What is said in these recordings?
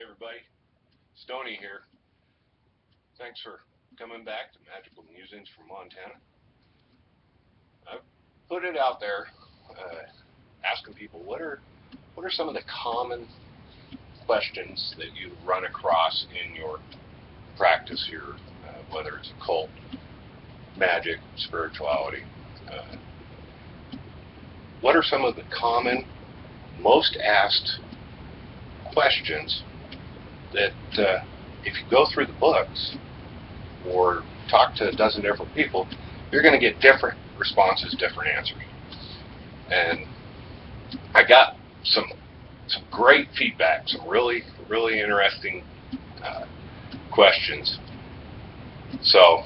Hey everybody, Stoney here. Thanks for coming back to Magical Musings from Montana. I've put it out there, asking people what are some of the common questions that you run across in your practice here, whether it's occult, magic, spirituality. Uh, what are some of the common, most asked questions that if you go through the books or talk to a dozen different people, you're going to get different responses, different answers. And I got some great feedback, some really interesting questions. So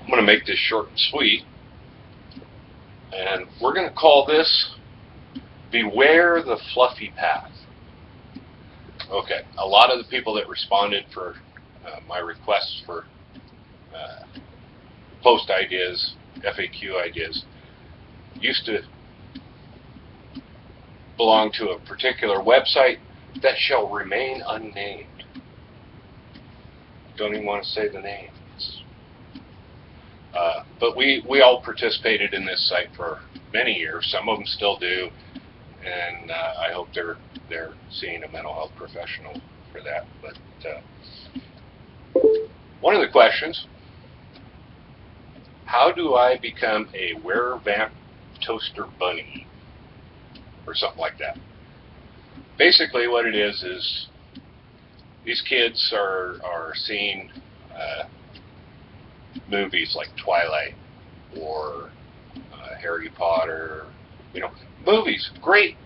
I'm going to make this short and sweet, and we're going to call this Beware the Fluffy Path. Okay, a lot of the people that responded for my requests for post ideas, FAQ ideas, used to belong to a particular website that shall remain unnamed. Don't even want to say the name. But we all participated in this site for many years. Some of them still do, and I hope they're seeing a mental health professional for that. But one of the questions: how do I become a werevamptoaster bunny, or something like that? Basically, what it is these kids are seeing movies like Twilight or Harry Potter, movies, great,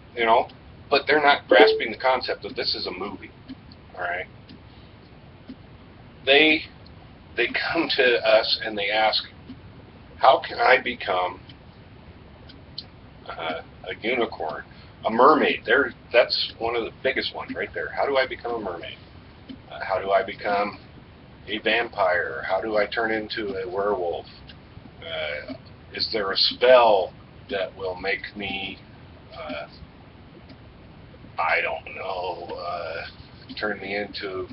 but they're not grasping the concept that this is a movie. All right, they come to us and they ask, how can I become a unicorn, a mermaid? That's one of the biggest ones right there. How do I become a mermaid? How do I become a vampire? How do I turn into a werewolf? Is there a spell that will make me, I don't know, turn me into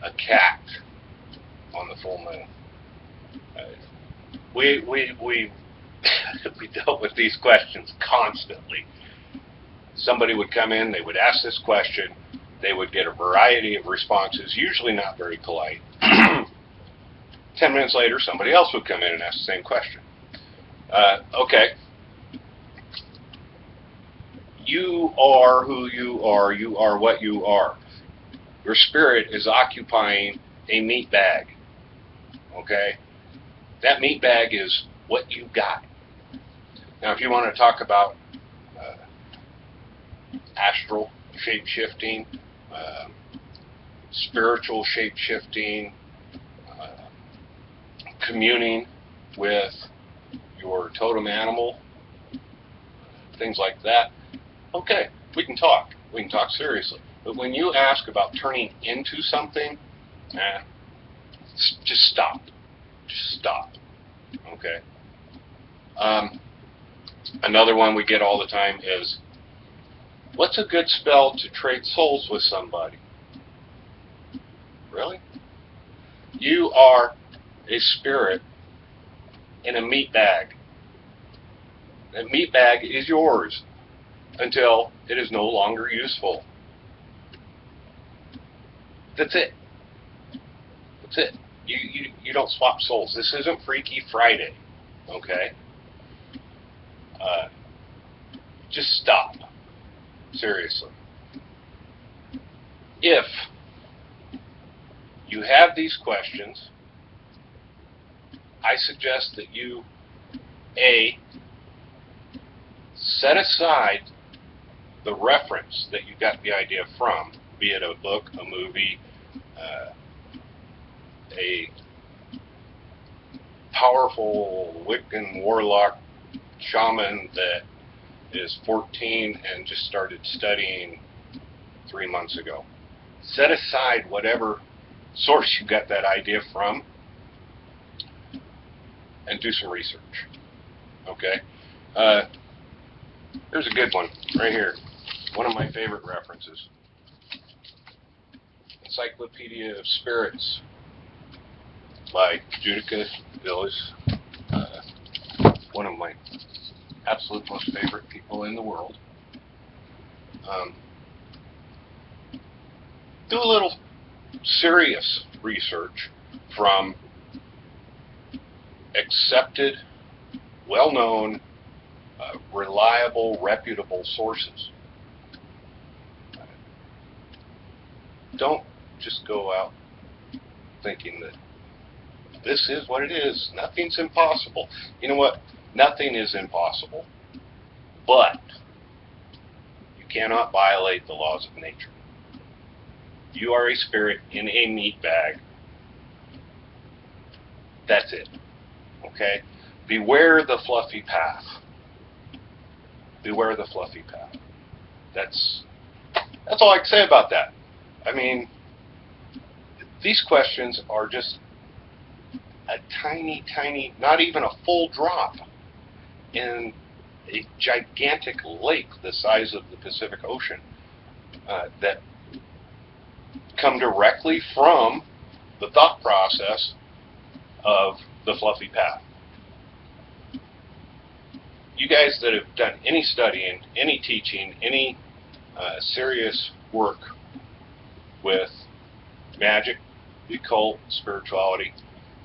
a cat on the full moon? We we dealt with these questions constantly. Somebody would come in, they would ask this question, they would get a variety of responses, usually not very polite. 10 minutes later, somebody else would come in and ask the same question. Okay. You are who you are what you are. Your spirit is occupying a meat bag. Okay? That meat bag is what you got. Now, if you want to talk about astral shape-shifting, spiritual shape-shifting, communing with your totem animal, things like that, okay, we can talk. We can talk seriously. But when you ask about turning into something, just stop. Just stop. Okay. Another one we get all the time is, what's a good spell to trade souls with somebody? Really? You are a spirit in a meat bag. That meat bag is yours until it is no longer useful. That's it. That's it. You don't swap souls. This isn't Freaky Friday, okay? Just stop. Seriously. If you have these questions, I suggest that you, A, set aside the reference that you got the idea from, be it a book, a movie, a powerful Wiccan warlock shaman that is 14 and just started studying 3 months ago. Set aside whatever source you got that idea from and do some research. Okay? Here's a good one right here. One of my favorite references. Encyclopedia of Spirits by Judica Villas, one of my absolute most favorite people in the world. Do a little serious research from accepted, well-known, reliable, reputable sources. Don't just go out thinking that this is what it is. Nothing's impossible. You know what? Nothing is impossible. But you cannot violate the laws of nature. You are a spirit in a meat bag. That's it. Okay? Beware the fluffy path. Beware the fluffy path. That's all I can say about that. I mean, these questions are just a tiny, tiny, not even a full drop in a gigantic lake the size of the Pacific Ocean that come directly from the thought process of the fluffy path. You guys that have done any studying, any teaching, any serious work with magic, the occult, spirituality,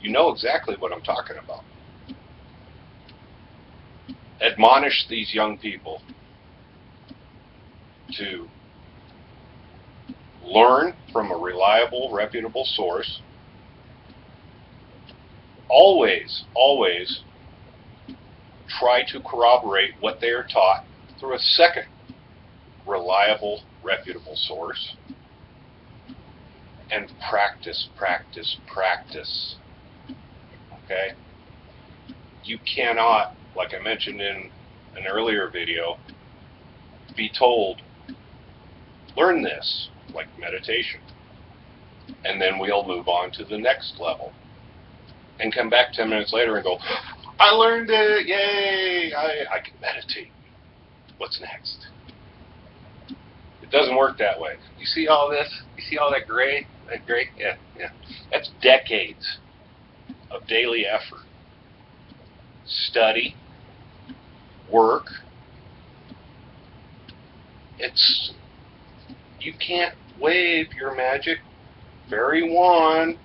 you know exactly what I'm talking about. Admonish these young people to learn from a reliable, reputable source. Always, always try to corroborate what they are taught through a second reliable, reputable source. And practice, practice, practice. Okay? You cannot, like I mentioned in an earlier video, be told, learn this, like meditation, and then we'll move on to the next level. And come back 10 minutes later and go, I learned it, yay, I can meditate. What's next? It doesn't work that way. You see all this? You see all that gray? That gray? Yeah. That's decades of daily effort. Study, work. You can't wave your magic fairy wand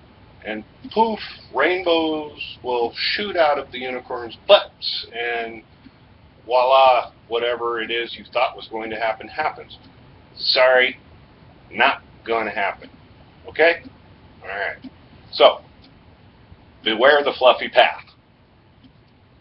and poof, rainbows will shoot out of the unicorn's butts and voila, whatever it is you thought was going to happen happens. Sorry, not going to happen. Okay? Alright. So, beware the fluffy path.